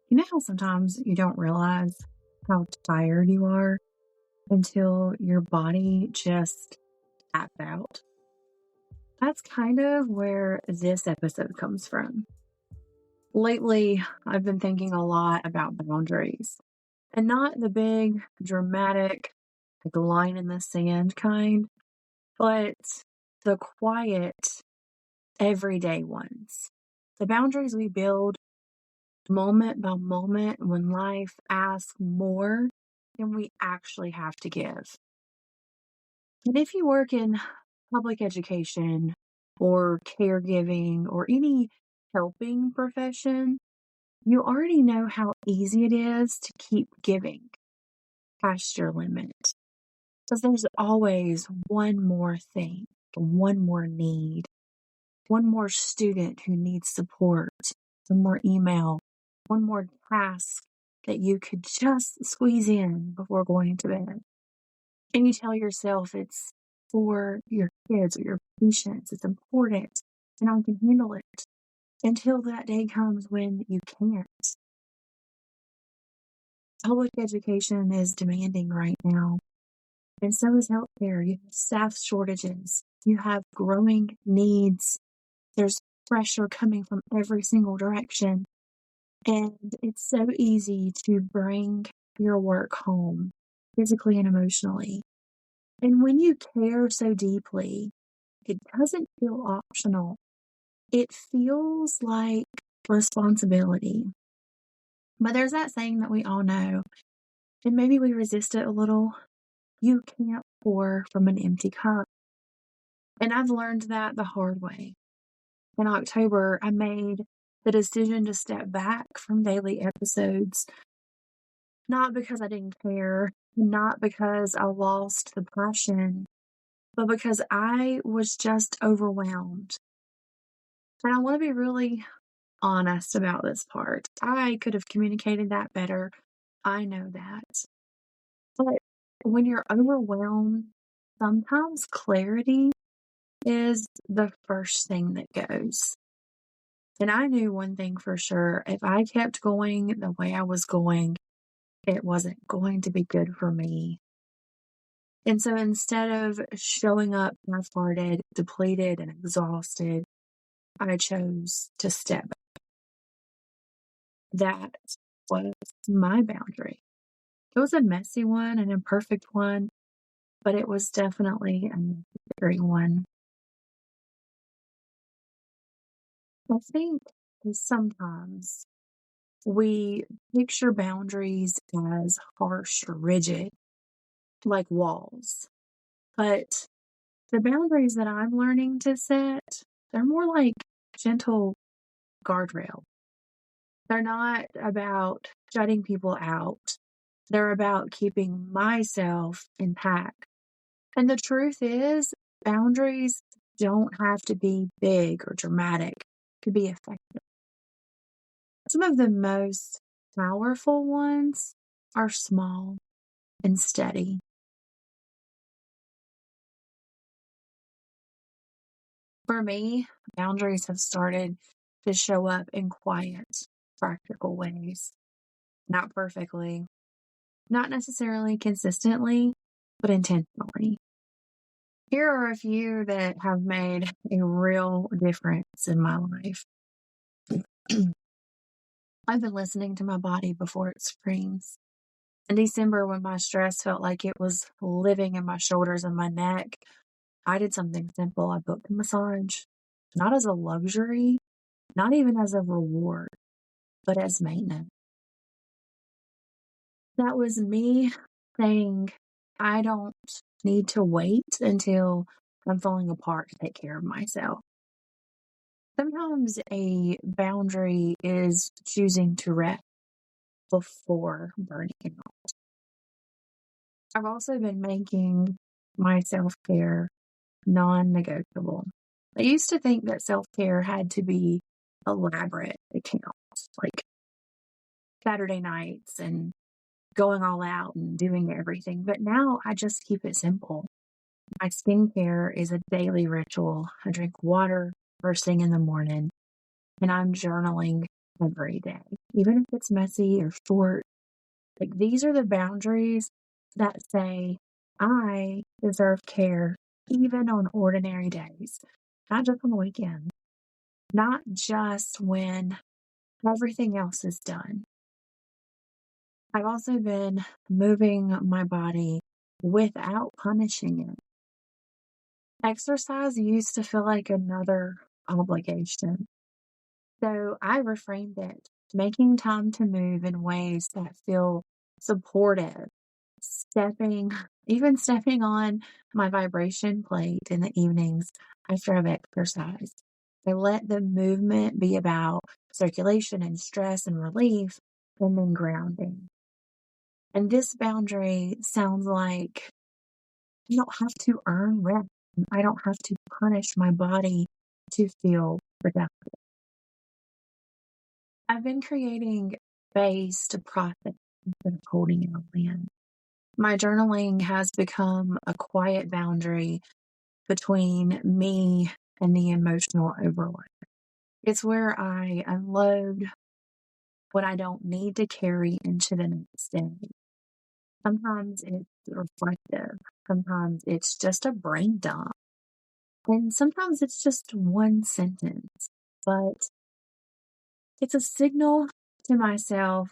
You know how sometimes you don't realize how tired you are until your body just taps out? That's kind of where this episode comes from. Lately, I've been thinking a lot about boundaries and not the big, dramatic, like line in the sand kind, but the quiet, everyday ones. The boundaries we build moment by moment when life asks more than we actually have to give. And if you work in public education or caregiving or any helping profession, you already know how easy it is to keep giving past your limit. Because there's always one more thing, one more need, one more student who needs support, one more email, one more task that you could just squeeze in before going to bed. And you tell yourself it's for your kids or your patients, it's important, and I can handle it until that day comes when you can't. Public education is demanding right now, and so is healthcare. You have staff shortages, you have growing needs, there's pressure coming from every single direction. And it's so easy to bring your work home physically and emotionally. And when you care so deeply, it doesn't feel optional. It feels like responsibility. But there's that saying that we all know, and maybe we resist it a little. You can't pour from an empty cup. And I've learned that the hard way. In October, I made the decision to step back from daily episodes, not because I didn't care, not because I lost the passion, but because I was just overwhelmed. And I want to be really honest about this part. I could have communicated that better. I know that. But when you're overwhelmed, sometimes clarity is the first thing that goes. And I knew one thing for sure. If I kept going the way I was going, it wasn't going to be good for me. And so instead of showing up half-hearted, depleted, and exhausted, I chose to step back. That was my boundary. It was a messy one, an imperfect one, but it was definitely a necessary one. I think sometimes we picture boundaries as harsh or rigid, like walls. But the boundaries that I'm learning to set, they're more like gentle guardrail. They're not about shutting people out. They're about keeping myself intact. And the truth is, boundaries don't have to be big or dramatic to be effective. Some of the most powerful ones are small and steady. For me, boundaries have started to show up in quiet, practical ways. Not perfectly, not necessarily consistently, but intentionally. Here are a few that have made a real difference in my life. I've been listening to my body before it screams. In December, when my stress felt like it was living in my shoulders and my neck, I did something simple. I booked a massage, not as a luxury, not even as a reward, but as maintenance. That was me saying, I don't need to wait until I'm falling apart to take care of myself. Sometimes a boundary is choosing to rest before burning out. I've also been making my self-care non-negotiable. I used to think that self-care had to be elaborate accounts, like Saturday nights and going all out and doing everything. But now I just keep it simple. My skincare is a daily ritual. I drink water first thing in the morning, and I'm journaling every day. even if it's messy or short. Like, these are the boundaries that say, I deserve care even on ordinary days, not just on the weekend, not just when everything else is done. I've also been moving my body without punishing it. Exercise used to feel like another obligation. So I reframed it, making time to move in ways that feel supportive, stepping, even stepping on my vibration plate in the evenings after I've exercised. I let the movement be about circulation and stress and relief and then grounding. And this boundary sounds like I don't have to earn rest. I don't have to punish my body to feel productive. I've been creating space to process instead of holding it all in. My journaling has become a quiet boundary between me and the emotional overload. It's where I unload what I don't need to carry into the next day. Sometimes it's reflective. Sometimes it's just a brain dump. And sometimes it's just one sentence. But it's a signal to myself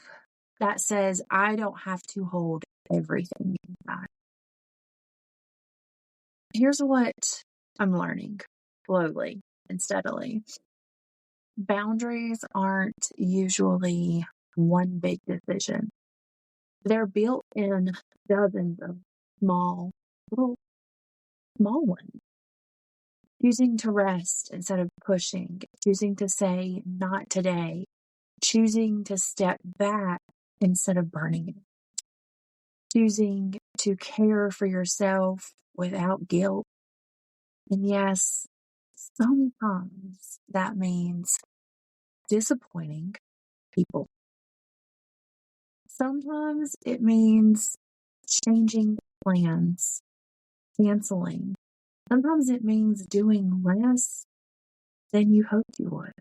that says I don't have to hold everything inside. Here's what I'm learning slowly and steadily. Boundaries aren't usually one big decision. They're built in dozens of small, little, small ones. Choosing to rest instead of pushing, choosing to say not today, choosing to step back instead of burning it, choosing to care for yourself without guilt. And yes, sometimes that means disappointing people. Sometimes it means changing plans, canceling. Sometimes it means doing less than you hoped you would.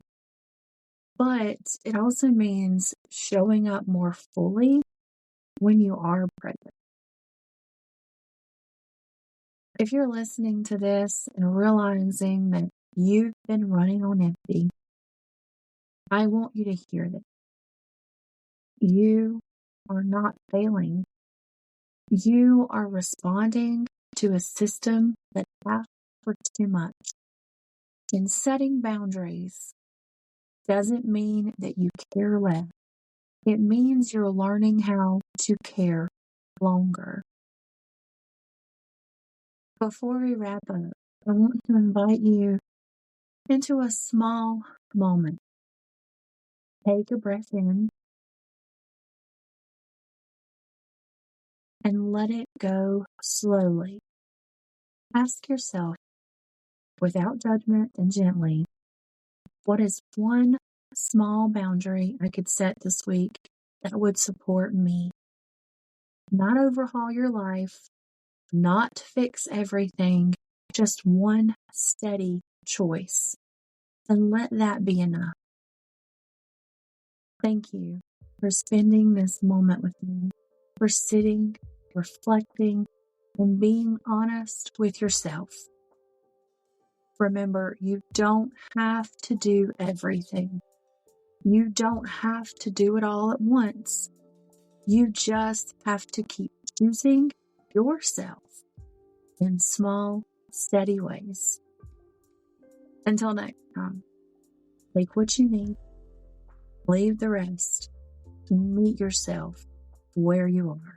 But it also means showing up more fully when you are present. If you're listening to this and realizing that you've been running on empty, I want you to hear that you are not failing. You are responding to a system that asks for too much. And setting boundaries doesn't mean that you care less. It means you're learning how to care longer. Before we wrap up, I want to invite you into a small moment. Take a breath in and let it go slowly. Ask yourself, without judgment and gently, what is one small boundary I could set this week that would support me? Not overhaul your life, not fix everything, just one steady choice. And let that be enough. Thank you for spending this moment with me, for sitting, reflecting, and being honest with yourself. Remember, you don't have to do everything. You don't have to do it all at once. You just have to keep choosing yourself in small, steady ways. Until next time, take what you need, leave the rest, and meet yourself where you are.